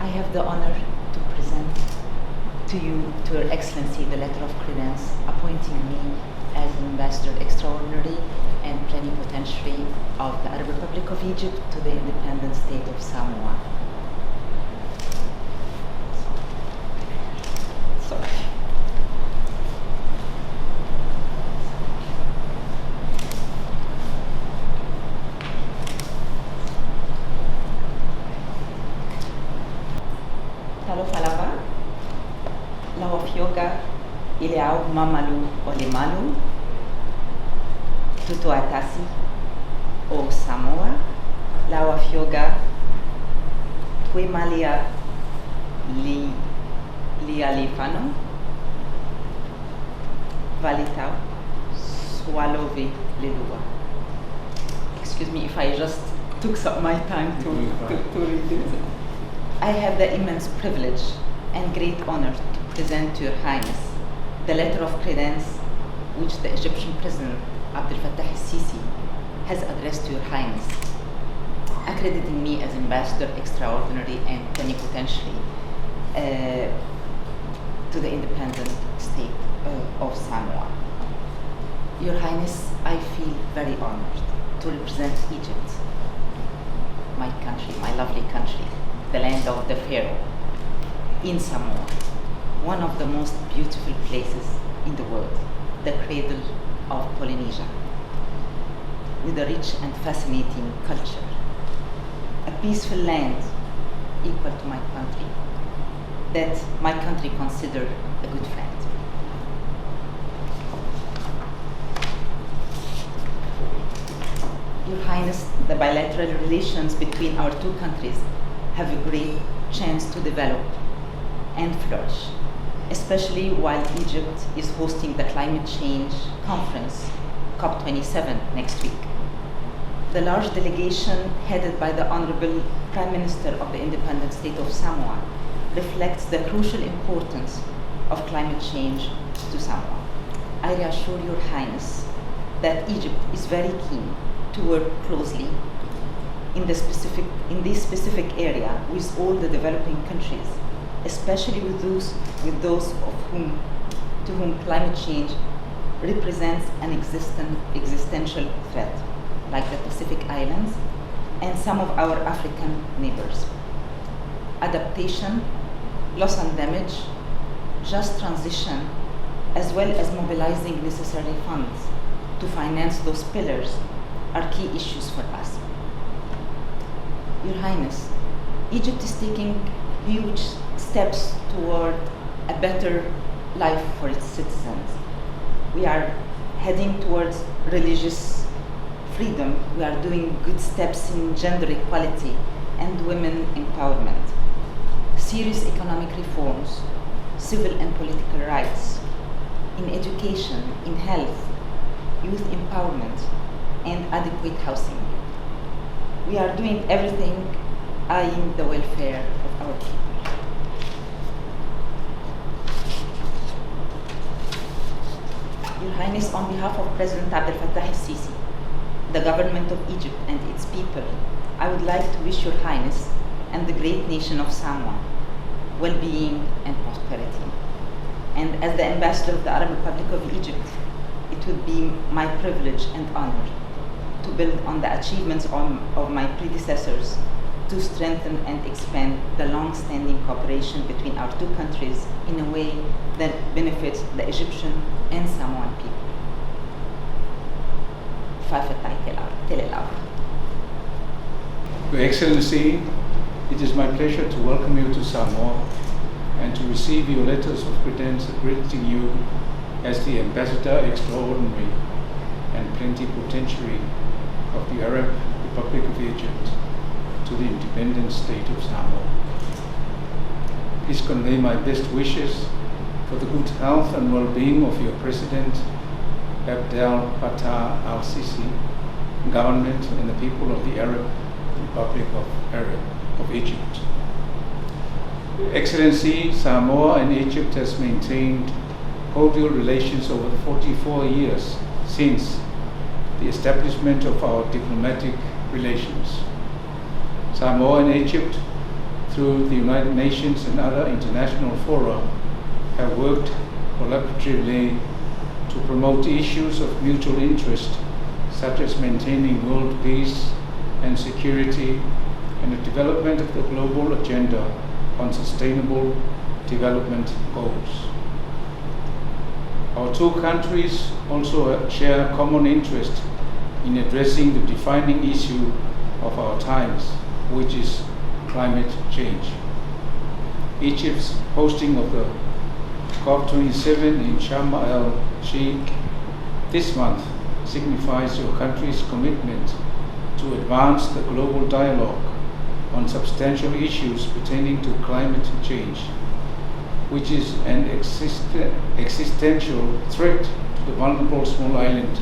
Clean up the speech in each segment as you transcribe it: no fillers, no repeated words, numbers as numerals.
I have the honor to present to you, to Your Excellency, the letter of credence appointing me as Ambassador Extraordinary and Plenipotentiary of the Arab Republic of Egypt to the independent state of Samoa. Sorry. Falava, Laofioga, Ileau, Mamalu, Olemalu, Tutuatasi, O Samoa, Laofioga, Tuemalia, Lialifano, Valitau, Swalove, Lelua. Excuse me if I just took some my time to read it. I have the immense privilege and great honor to present to Your Highness the letter of credence which the Egyptian President Abdel Fattah al-Sisi has addressed to Your Highness, accrediting me as Ambassador Extraordinary and Plenipotentiary to the independent state of Samoa. Your Highness, I feel very honored to represent Egypt, my country, my lovely country, the land of the Pharaoh, in Samoa, one of the most beautiful places in the world, the cradle of Polynesia, with a rich and fascinating culture, a peaceful land equal to my country, that my country considers a good friend. Your Highness, the bilateral relations between our two countries have a great chance to develop and flourish, especially while Egypt is hosting the climate change conference, COP27, next week. The large delegation headed by the Honorable Prime Minister of the independent state of Samoa reflects the crucial importance of climate change to Samoa. I reassure Your Highness that Egypt is very keen to work closely in this specific area with all the developing countries, especially with those to whom climate change represents an existential threat, like the Pacific Islands and some of our African neighbors. Adaptation, loss and damage, just transition, as well as mobilizing necessary funds to finance those pillars are key issues for us. Your Highness, Egypt is taking huge steps toward a better life for its citizens. We are heading towards religious freedom. We are doing good steps in gender equality and women empowerment. Serious economic reforms, civil and political rights, in education, in health, youth empowerment, and adequate housing. We are doing everything eyeing the welfare of our people. Your Highness, on behalf of President Abdel Fattah al-Sisi, the government of Egypt and its people, I would like to wish Your Highness and the great nation of Samoa well-being and prosperity. And as the Ambassador of the Arab Republic of Egypt, it would be my privilege and honor to build on the achievements of my predecessors to strengthen and expand the long-standing cooperation between our two countries in a way that benefits the Egyptian and Samoan people. Your Excellency, it is my pleasure to welcome you to Samoa and to receive your letters of credence accrediting you as the Ambassador Extraordinary and Plenipotentiary of the Arab Republic of Egypt to the independent state of Samoa. Please convey my best wishes for the good health and well-being of your President Abdel Fattah al-Sisi, government and the people of the Arab Republic of Egypt. Your Excellency, Samoa and Egypt has maintained cordial relations over the 44 years since the establishment of our diplomatic relations. Samoa and Egypt, through the United Nations and other international fora, have worked collaboratively to promote issues of mutual interest, such as maintaining world peace and security and the development of the global agenda on sustainable development goals. Our two countries also share a common interest in addressing the defining issue of our times, which is climate change. Egypt's hosting of the COP27 in Sharm el-Sheikh this month signifies your country's commitment to advance the global dialogue on substantial issues pertaining to climate change, which is an existential threat to the vulnerable small island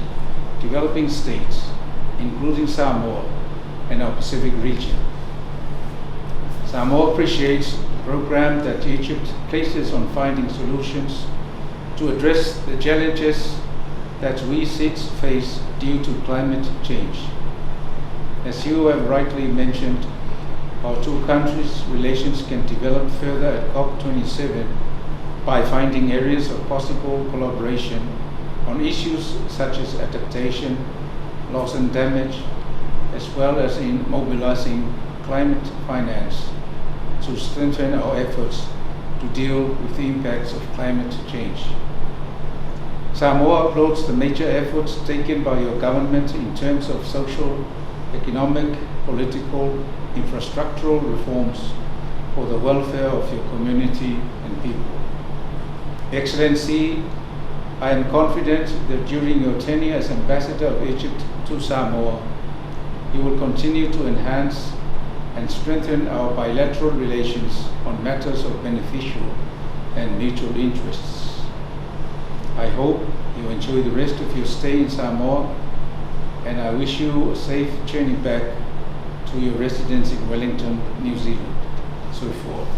developing states, including Samoa and our Pacific region. Samoa appreciates the program that Egypt places on finding solutions to address the challenges that we face due to climate change. As you have rightly mentioned, our two countries' relations can develop further at COP27 by finding areas of possible collaboration on issues such as adaptation, loss and damage, as well as in mobilizing climate finance to strengthen our efforts to deal with the impacts of climate change. Samoa applauds the major efforts taken by your government in terms of social, economic, political, infrastructural reforms for the welfare of your community and people. Excellency, I am confident that during your tenure as Ambassador of Egypt to Samoa, you will continue to enhance and strengthen our bilateral relations on matters of beneficial and mutual interests. I hope you enjoy the rest of your stay in Samoa, and I wish you a safe journey back to your residence in Wellington, New Zealand. So forth.